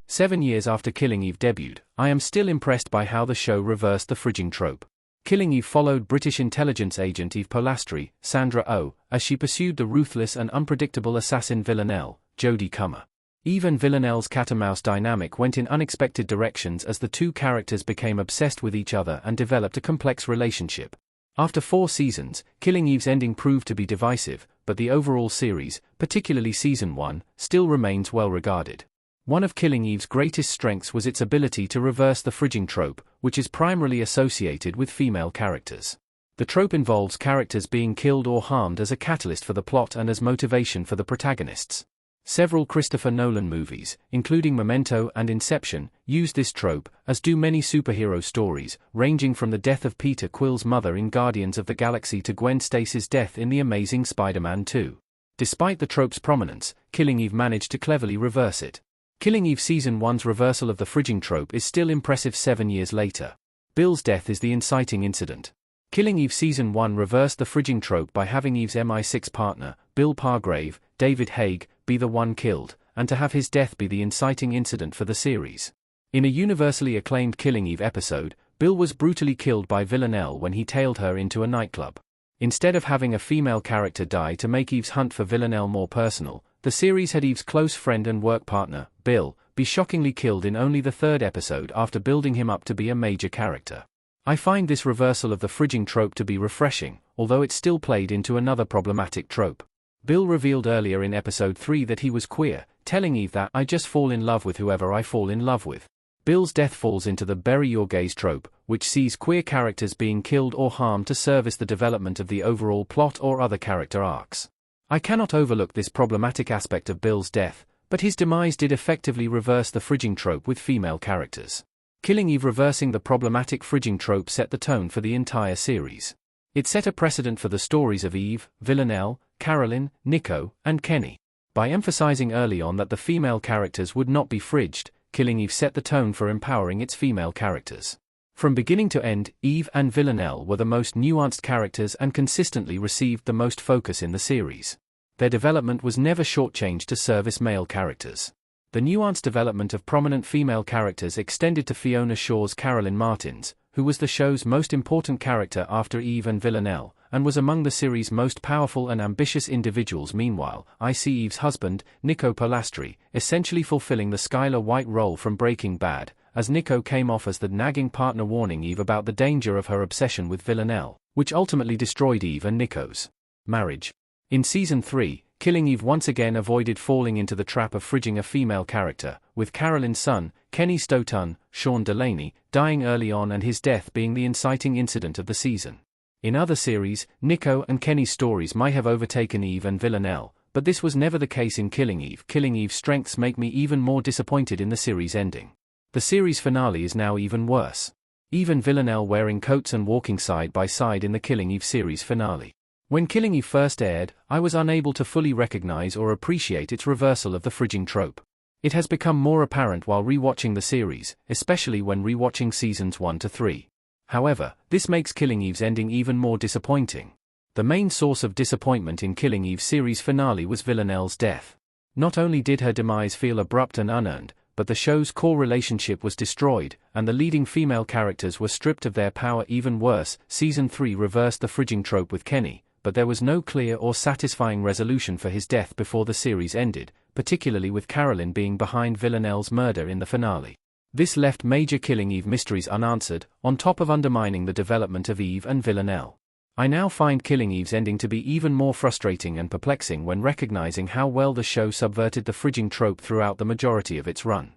7 years after Killing Eve debuted, I am still impressed by how the show reversed the fridging trope. Killing Eve followed British intelligence agent Eve Polastri, Sandra Oh, as she pursued the ruthless and unpredictable assassin Villanelle, Jodie Comer. Eve and Villanelle's cat-and-mouse dynamic went in unexpected directions as the two characters became obsessed with each other and developed a complex relationship. After 4 seasons, Killing Eve's ending proved to be divisive, but the overall series, particularly Season 1, still remains well regarded. One of Killing Eve's greatest strengths was its ability to reverse the fridging trope, which is primarily associated with female characters. The trope involves characters being killed or harmed as a catalyst for the plot and as motivation for the protagonists. Several Christopher Nolan movies, including Memento and Inception, use this trope, as do many superhero stories, ranging from the death of Peter Quill's mother in Guardians of the Galaxy to Gwen Stacy's death in The Amazing Spider-Man 2. Despite the trope's prominence, Killing Eve managed to cleverly reverse it. Killing Eve Season 1's reversal of the fridging trope is still impressive 7 years later. Bill's death is the inciting incident. Killing Eve Season 1 reversed the fridging trope by having Eve's MI6 partner, Bill Pargrave, David Haig, be the one killed, and to have his death be the inciting incident for the series. In a universally acclaimed Killing Eve episode, Bill was brutally killed by Villanelle when he tailed her into a nightclub. Instead of having a female character die to make Eve's hunt for Villanelle more personal, the series had Eve's close friend and work partner, Bill, be shockingly killed in only the 3rd episode after building him up to be a major character. I find this reversal of the fridging trope to be refreshing, although it still played into another problematic trope. Bill revealed earlier in episode 3 that he was queer, telling Eve that I just fall in love with whoever I fall in love with. Bill's death falls into the bury your gays trope, which sees queer characters being killed or harmed to service the development of the overall plot or other character arcs. I cannot overlook this problematic aspect of Bill's death, but his demise did effectively reverse the fridging trope with female characters. Killing Eve reversing the problematic fridging trope set the tone for the entire series. It set a precedent for the stories of Eve, Villanelle, Carolyn, Nico, and Kenny. By emphasizing early on that the female characters would not be fridged, Killing Eve set the tone for empowering its female characters. From beginning to end, Eve and Villanelle were the most nuanced characters and consistently received the most focus in the series. Their development was never shortchanged to service male characters. The nuanced development of prominent female characters extended to Fiona Shaw's Carolyn Martins, who was the show's most important character after Eve and Villanelle, and was among the series' most powerful and ambitious individuals. Meanwhile, I see Eve's husband, Nico Polastri, essentially fulfilling the Skylar White role from Breaking Bad, as Nico came off as the nagging partner warning Eve about the danger of her obsession with Villanelle, which ultimately destroyed Eve and Nico's marriage. In Season 3, Killing Eve once again avoided falling into the trap of fridging a female character, with Carolyn's son, Kenny Stoughton, Sean Delaney, dying early on and his death being the inciting incident of the season. In other series, Nico and Kenny's stories might have overtaken Eve and Villanelle, but this was never the case in Killing Eve. Killing Eve's strengths make me even more disappointed in the series ending. The series finale is now even worse. Eve and Villanelle wearing coats and walking side by side in the Killing Eve series finale. When Killing Eve first aired, I was unable to fully recognize or appreciate its reversal of the fridging trope. It has become more apparent while rewatching the series, especially when rewatching seasons 1 to 3. However, this makes Killing Eve's ending even more disappointing. The main source of disappointment in Killing Eve's series finale was Villanelle's death. Not only did her demise feel abrupt and unearned, but the show's core relationship was destroyed, and the leading female characters were stripped of their power. Even worse, Season 3 reversed the fridging trope with Kenny, but there was no clear or satisfying resolution for his death before the series ended, particularly with Carolyn being behind Villanelle's murder in the finale. This left major Killing Eve mysteries unanswered, on top of undermining the development of Eve and Villanelle. I now find Killing Eve's ending to be even more frustrating and perplexing when recognizing how well the show subverted the fridging trope throughout the majority of its run.